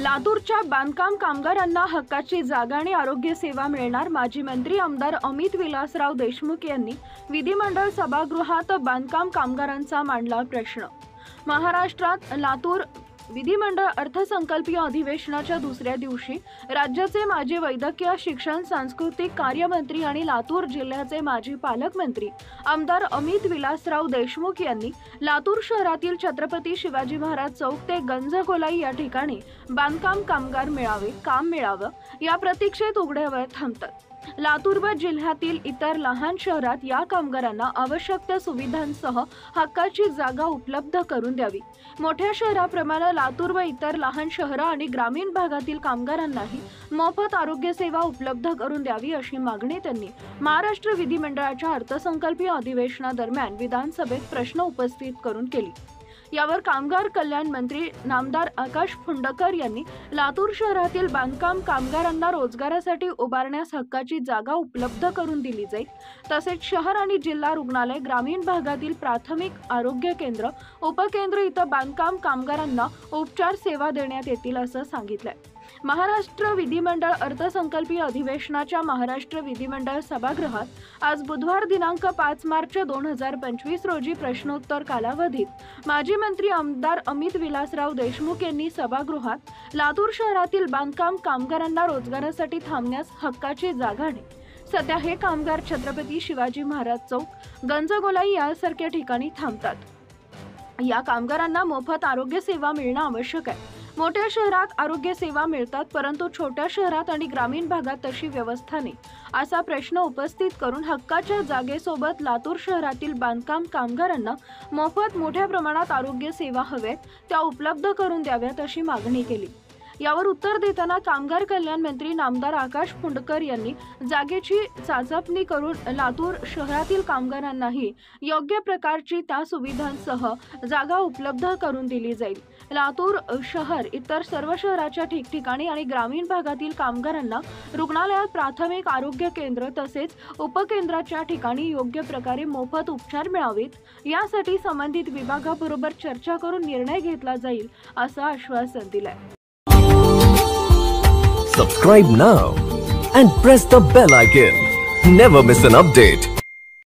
लातूरच्या बांधकाम कामगारांना हक्काची जागा आणि आरोग्य सेवा मिळणार। माजी मंत्री आमदार अमित विलासराव देशमुख यांनी विधिमंडळ सभागृहात बांधकाम कामगारांचा मांडला प्रश्न। महाराष्ट्रात लातूर विधिमंडळ अर्थसंकल्पीय अधिवेशनाच्या दुसऱ्या दिवशी राज्याचे माजी वैद्यकीय शिक्षण सांस्कृतिक कार्यमंत्री आणि लातूर जिल्ह्याचे माजी पालकमंत्री आमदार अमित विलासराव देशमुख यांनी लातूर शहरातील छत्रपती शिवाजी महाराज चौक ते गंजगोलाई या ठिकाणी बांधकाम कामगार काम मिळावं या प्रतीक्षेत उघड्यावर थांबतात। लातूर व जिल्ह्यातील इतर लहान शहरात या कामगारांना आवश्यक त्या सुविधांसह हक्काची जागा उपलब्ध करून द्यावी। मोठ्या शहराप्रमाणे लातूर व इतर लहान शहर आणि ग्रामीण भागातील कामगारांनाही मोफत आरोग्य सेवा उपलब्ध करून द्यावी अशी मागणी त्यांनी महाराष्ट्र विधिमंडळाच्या अर्थसंकल्पीय अधिवेशनादरम्यान विधानसभेत प्रश्न उपस्थित करून केली। यावर कामगार कल्याण मंत्री नामदार आकाश फुंडकर यांनी लातूर शहरातील बांधकाम कामगारांना रोजगारासाठी उभारण्यास हक्काची जागा उपलब्ध करून दिली जाईल, तसेच शहर आणि जिल्हा रुग्णालय, ग्रामीण भागातील प्राथमिक आरोग्य केंद्र, उपकेंद्र इथं बांधकाम कामगारांना उपचार सेवा देण्यात येतील असं सांगितलंय। महाराष्ट्र विधिमंडळ अर्थसंकल्पीय अधिवेशनाच्या महाराष्ट्र विधिमंडळ सभागृहात आज बुधवार दिनांक 5 मार्च 2025 रोजी प्रश्नोत्तर कालावधीत माजी मंत्री आमदार अमित विलासराव देशमुख यांनी सभागृहात लातूर शहरातील बांधकाम कामगारांना रोजगारासाठी थांबण्यास हक्काची जागा नाही। सध्या हे कामगार छत्रपती शिवाजी महाराज चौक, गंजगोलाई यासारख्या ठिकाणी थांबतात। या कामगारांना मोफत आरोग्य सेवा मिळणं आवश्यक आहे। मोठ्या शहरात आरोग्य सेवा मिळतात, परंतु छोट्या शहरात आणि ग्रामीण भागात तशी व्यवस्था नाही असा प्रश्न उपस्थित करून हक्काच्या जागेसोबत लातूर शहरातील बांधकाम कामगारांना मोफत मोठ्या प्रमाणात आरोग्य सेवा हव्यात त्या उपलब्ध करून द्याव्यात अशी मागणी केली। यावर उत्तर देताना कामगार कल्याण मंत्री नामदार आकाश फुंडकर यांनी जागेची चाचपणी करून लातूर शहरातील कामगारांनाही योग्य प्रकारची त्या सुविधांसह जागा उपलब्ध करून दिली जाईल। लातूर शहर इतर सर्व शहराच्या ठिकठिकाणी आणि ग्रामीण भागातील कामगारांना रुग्णालयात, प्राथमिक आरोग्य केंद्र तसेच उपकेंद्राच्या ठिकाणी योग्य प्रकारे मोफत उपचार मिळावेत यासाठी संबंधित विभागाबरोबर चर्चा करून निर्णय घेतला जाईल असं आश्वासन दिलंय। Subscribe now and press the bell icon. Never miss an update.